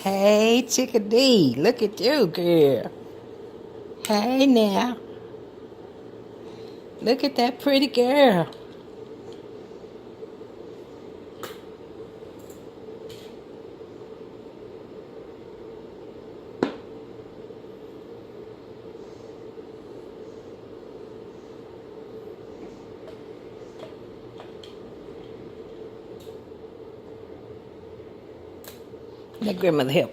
Hey, Chickadee, look at you, girl. Hey now, look at that pretty girl. Let grandmother help.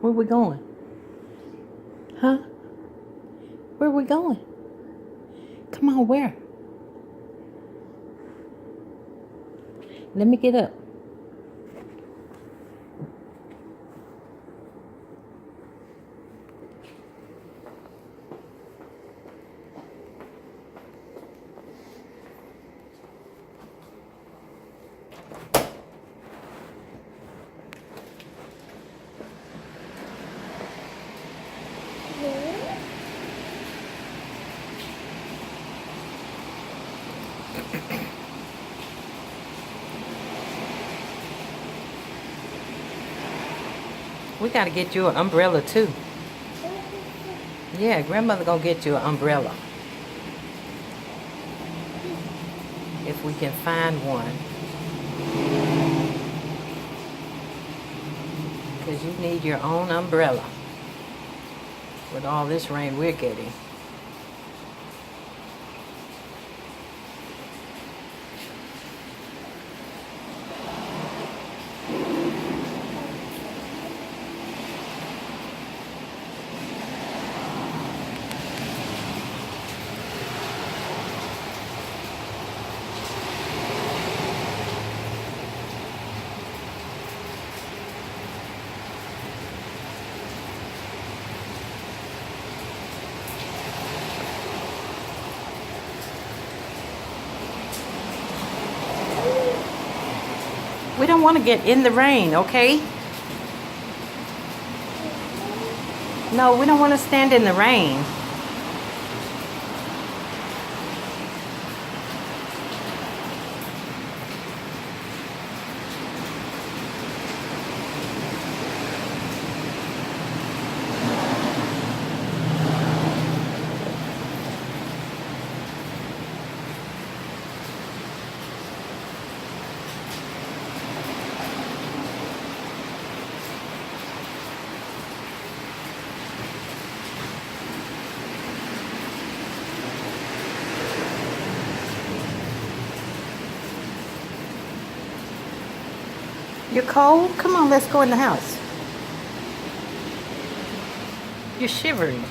Where we going? Huh? Where we going? Come on, where? Let me get up. We gotta get you an umbrella too. Yeah, grandmother gonna get you an umbrella. If we can find one. Because you need your own umbrella. With all this rain we're getting. We don't want to get in the rain, okay? No, we don't want to stand in the rain. You're cold? Come on, let's go in the house. You're shivering.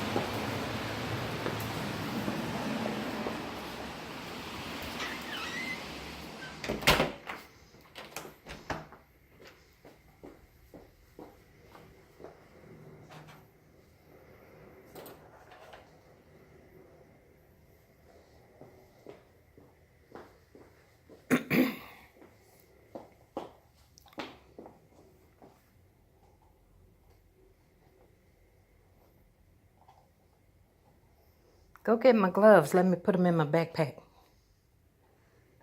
Go get my gloves. Let me put them in my backpack.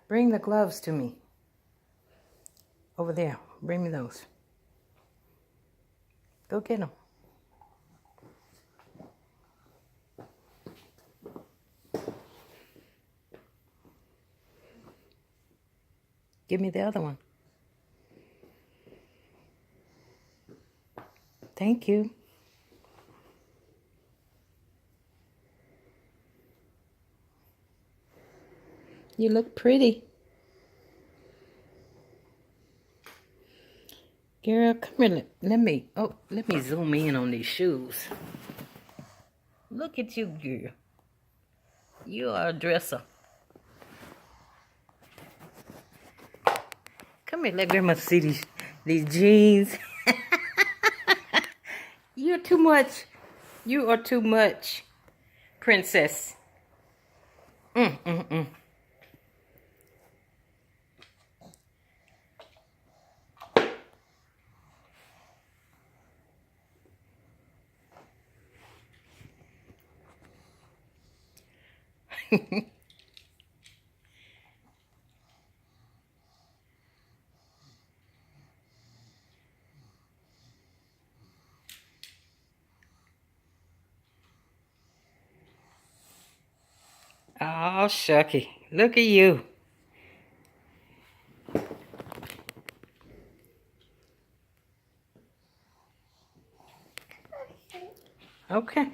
Bring the gloves to me. Over there. Bring me those. Go get them. Give me the other one. Thank you. You look pretty. Girl, come here. Let me zoom in on these shoes. Look at you, girl. You are a dresser. Come here, let grandma see these jeans. You're too much. You are too much, princess. Oh, shucky. Look at you. Okay.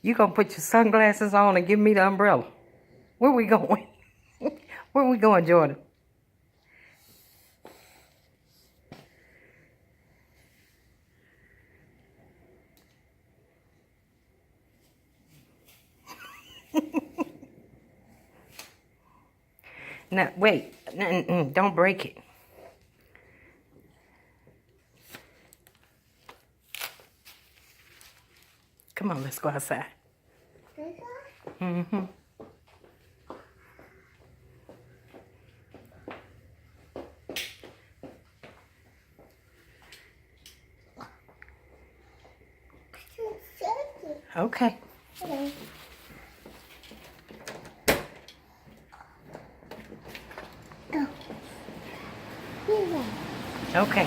You gonna put your sunglasses on and give me the umbrella? Where we going? Where we going, Jordan? Now, wait. Don't break it. Come on, let's go outside. Mm-hmm. Okay. Okay.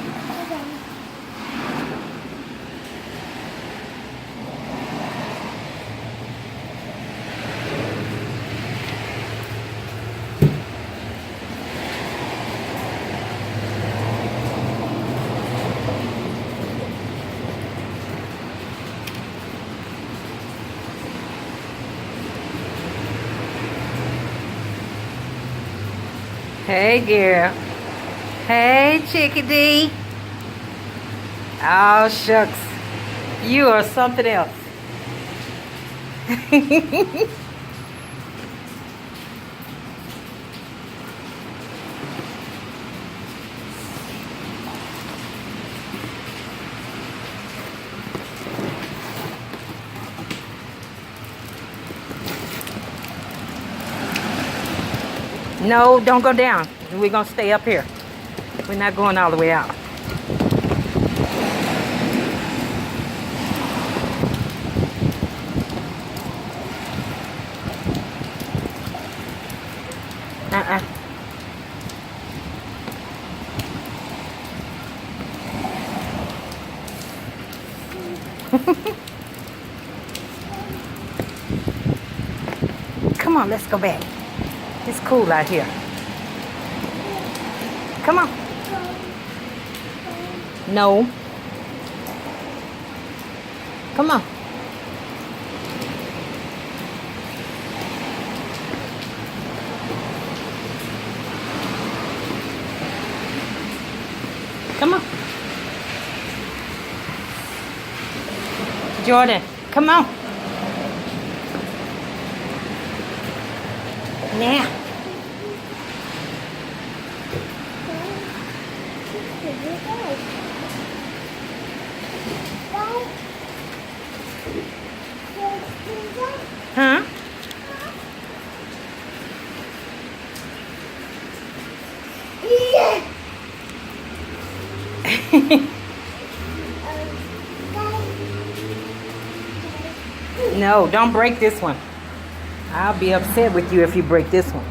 Hey, girl. Hey, chickadee. Oh, shucks. You are something else. No, don't go down. We're going to stay up here. We're not going all the way out. Uh-uh. Come on, let's go back. It's cool out here. Come on. No. Come on. Come on. Jordan, come on. Now. Huh? No, don't break this one. I'll be upset with you if you break this one.